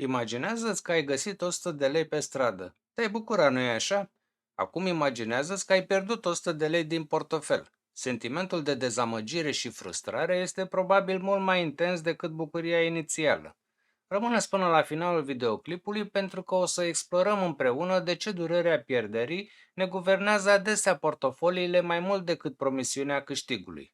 Imaginează-ți că ai găsit 100 de lei pe stradă. Te-ai bucura, nu-i așa? Acum imaginează-ți că ai pierdut 100 de lei din portofel. Sentimentul de dezamăgire și frustrare este probabil mult mai intens decât bucuria inițială. Rămâneți până la finalul videoclipului pentru că o să explorăm împreună de ce durerea pierderii ne guvernează adesea portofoliile mai mult decât promisiunea câștigului.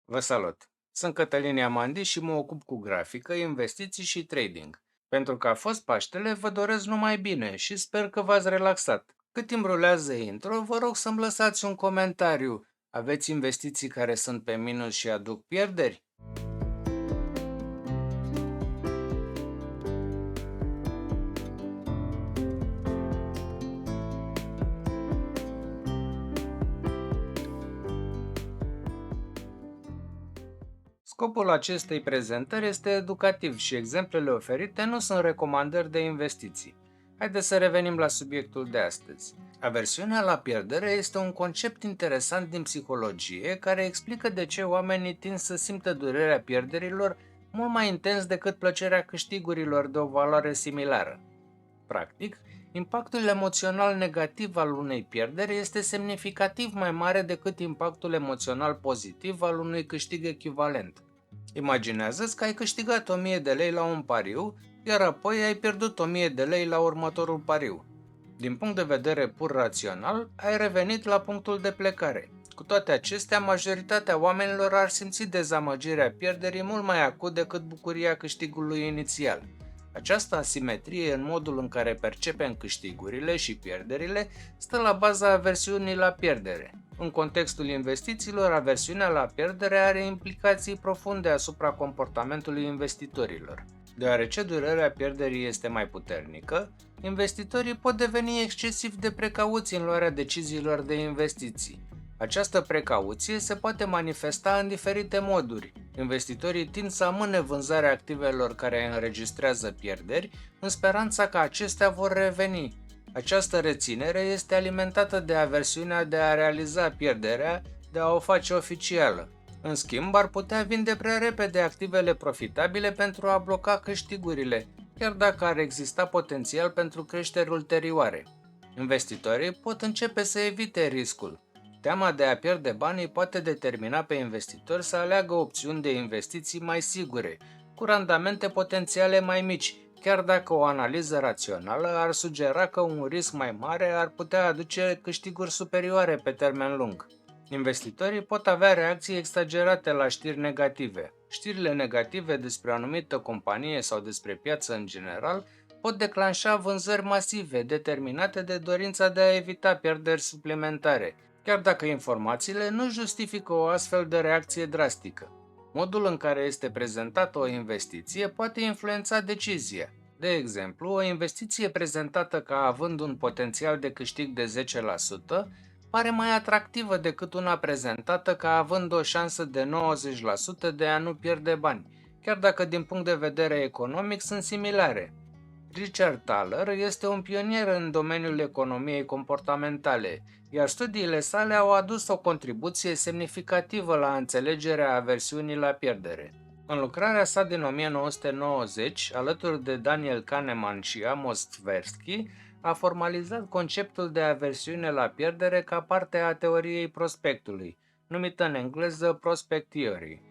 Vă salut! Sunt Cătălin Iamandi și mă ocup cu grafică, investiții și trading. Pentru că a fost Paștele, vă doresc numai bine și sper că v-ați relaxat. Cât timp rulează intro, vă rog să-mi lăsați un comentariu. Aveți investiții care sunt pe minus și aduc pierderi? Scopul acestei prezentări este educativ și exemplele oferite nu sunt recomandări de investiții. Haideți să revenim la subiectul de astăzi. Aversiunea la pierdere este un concept interesant din psihologie care explică de ce oamenii tind să simtă durerea pierderilor mult mai intens decât plăcerea câștigurilor de o valoare similară. Practic, impactul emoțional negativ al unei pierderi este semnificativ mai mare decât impactul emoțional pozitiv al unui câștig echivalent. Imaginează-ți că ai câștigat 1000 de lei la un pariu, iar apoi ai pierdut 1000 de lei la următorul pariu. Din punct de vedere pur rațional, ai revenit la punctul de plecare. Cu toate acestea, majoritatea oamenilor ar simți dezamăgirea pierderii mult mai acut decât bucuria câștigului inițial. Această asimetrie în modul în care percepem câștigurile și pierderile stă la baza aversiunii la pierdere. În contextul investițiilor, aversiunea la pierdere are implicații profunde asupra comportamentului investitorilor. Deoarece durerea pierderii este mai puternică, investitorii pot deveni excesiv de precauți în luarea deciziilor de investiții. Această precauție se poate manifesta în diferite moduri. Investitorii tind să amâne vânzarea activelor care înregistrează pierderi în speranța că acestea vor reveni. Această reținere este alimentată de aversiunea de a realiza pierderea, de a o face oficială. În schimb, ar putea vinde prea repede activele profitabile pentru a bloca câștigurile, chiar dacă ar exista potențial pentru creșteri ulterioare. Investitorii pot începe să evite riscul. Teama de a pierde banii poate determina pe investitori să aleagă opțiuni de investiții mai sigure, cu randamente potențiale mai mici, chiar dacă o analiză rațională ar sugera că un risc mai mare ar putea aduce câștiguri superioare pe termen lung. Investitorii pot avea reacții exagerate la știri negative. Știrile negative despre o anumită companie sau despre piață în general pot declanșa vânzări masive determinate de dorința de a evita pierderi suplimentare, chiar dacă informațiile nu justifică o astfel de reacție drastică. Modul în care este prezentată o investiție poate influența decizia. De exemplu, o investiție prezentată ca având un potențial de câștig de 10% pare mai atractivă decât una prezentată ca având o șansă de 90% de a nu pierde bani, chiar dacă din punct de vedere economic sunt similare. Richard Thaler este un pionier în domeniul economiei comportamentale, iar studiile sale au adus o contribuție semnificativă la înțelegerea aversiunii la pierdere. În lucrarea sa din 1990, alături de Daniel Kahneman și Amos Tversky, a formalizat conceptul de aversiune la pierdere ca parte a teoriei prospectului, numită în engleză Prospect Theory.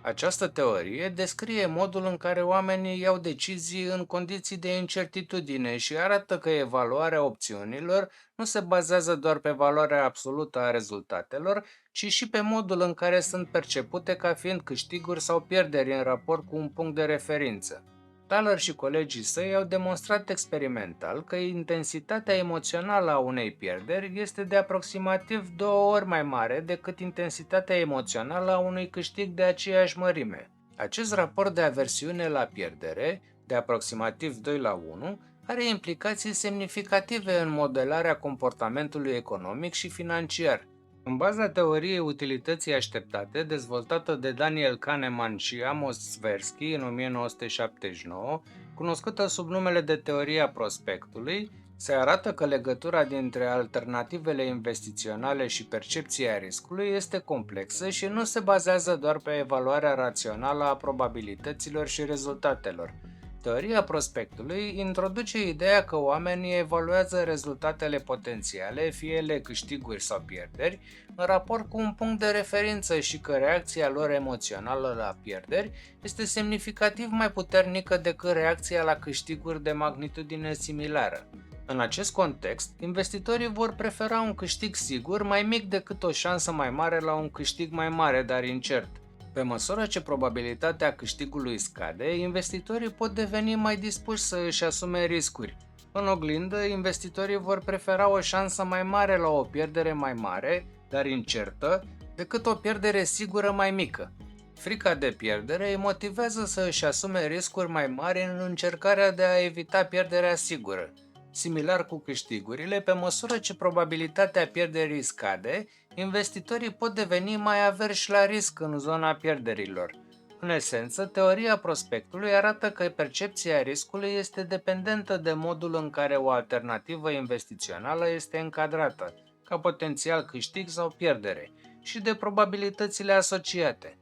Această teorie descrie modul în care oamenii iau decizii în condiții de incertitudine și arată că evaluarea opțiunilor nu se bazează doar pe valoarea absolută a rezultatelor, ci și pe modul în care sunt percepute ca fiind câștiguri sau pierderi în raport cu un punct de referință. Thaler și colegii săi au demonstrat experimental că intensitatea emoțională a unei pierderi este de aproximativ 2 ori mai mare decât intensitatea emoțională a unui câștig de aceeași mărime. Acest raport de aversiune la pierdere, de aproximativ 2:1, are implicații semnificative în modelarea comportamentului economic și financiar. În baza teoriei utilității așteptate, dezvoltată de Daniel Kahneman și Amos Tversky în 1979, cunoscută sub numele de teoria prospectului, se arată că legătura dintre alternativele investiționale și percepția riscului este complexă și nu se bazează doar pe evaluarea rațională a probabilităților și rezultatelor, Teoria prospectului introduce ideea că oamenii evaluează rezultatele potențiale, fie ele câștiguri sau pierderi, în raport cu un punct de referință și că reacția lor emoțională la pierderi este semnificativ mai puternică decât reacția la câștiguri de magnitudine similară. În acest context, investitorii vor prefera un câștig sigur mai mic decât o șansă mai mare la un câștig mai mare, dar incert. Pe măsură ce probabilitatea câștigului scade, investitorii pot deveni mai dispuși să își asume riscuri. În oglindă, investitorii vor prefera o șansă mai mare la o pierdere mai mare, dar incertă, decât o pierdere sigură mai mică. Frica de pierdere îi motivează să își asume riscuri mai mari în încercarea de a evita pierderea sigură. Similar cu câștigurile, pe măsură ce probabilitatea pierderii scade, investitorii pot deveni mai averși la risc în zona pierderilor. În esență, teoria prospectului arată că percepția riscului este dependentă de modul în care o alternativă investițională este încadrată, ca potențial câștig sau pierdere, și de probabilitățile asociate.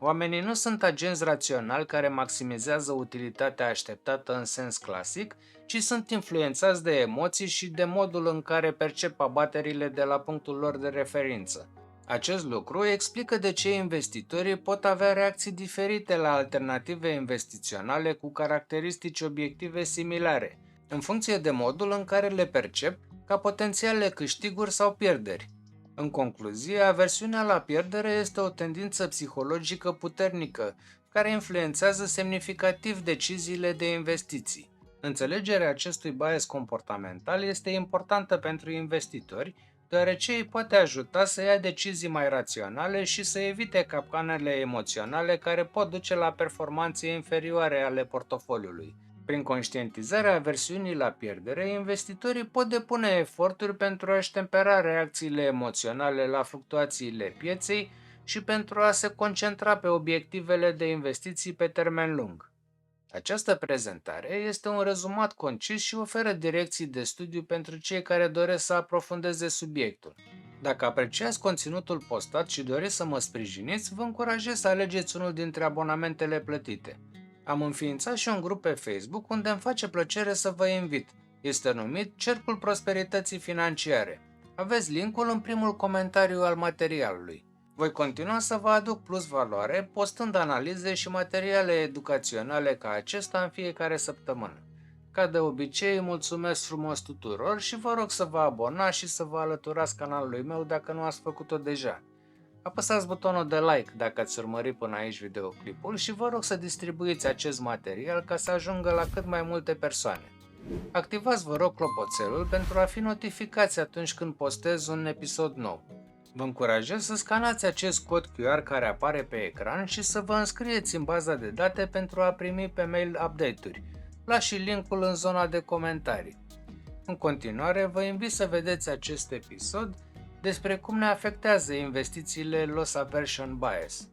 Oamenii nu sunt agenți raționali care maximizează utilitatea așteptată în sens clasic, ci sunt influențați de emoții și de modul în care percep abaterile de la punctul lor de referință. Acest lucru explică de ce investitorii pot avea reacții diferite la alternative investiționale cu caracteristici obiective similare, în funcție de modul în care le percep ca potențiale câștiguri sau pierderi. În concluzie, aversiunea la pierdere este o tendință psihologică puternică care influențează semnificativ deciziile de investiții. Înțelegerea acestui bias comportamental este importantă pentru investitori, deoarece îi poate ajuta să ia decizii mai raționale și să evite capcanele emoționale care pot duce la performanțe inferioare ale portofoliului. Prin conștientizarea aversiunii la pierdere, investitorii pot depune eforturi pentru a-și tempera reacțiile emoționale la fluctuațiile pieței și pentru a se concentra pe obiectivele de investiții pe termen lung. Această prezentare este un rezumat concis și oferă direcții de studiu pentru cei care doresc să aprofundeze subiectul. Dacă apreciați conținutul postat și doriți să mă sprijiniți, vă încurajez să alegeți unul dintre abonamentele plătite. Am înființat și un grup pe Facebook unde îmi face plăcere să vă invit. Este numit Cercul Prosperității Financiare. Aveți linkul în primul comentariu al materialului. Voi continua să vă aduc plus valoare, postând analize și materiale educaționale ca acesta în fiecare săptămână. Ca de obicei, mulțumesc frumos tuturor și vă rog să vă abonați și să vă alăturați canalului meu dacă nu ați făcut-o deja. Apăsați butonul de like dacă ați urmărit până aici videoclipul și vă rog să distribuiți acest material ca să ajungă la cât mai multe persoane. Activați, vă rog, clopoțelul pentru a fi notificați atunci când postez un episod nou. Vă încurajez să scanați acest cod QR care apare pe ecran și să vă înscrieți în baza de date pentru a primi pe mail update-uri. Las și linkul în zona de comentarii. În continuare, vă invit să vedeți acest episod despre cum ne afectează investițiile loss aversion bias.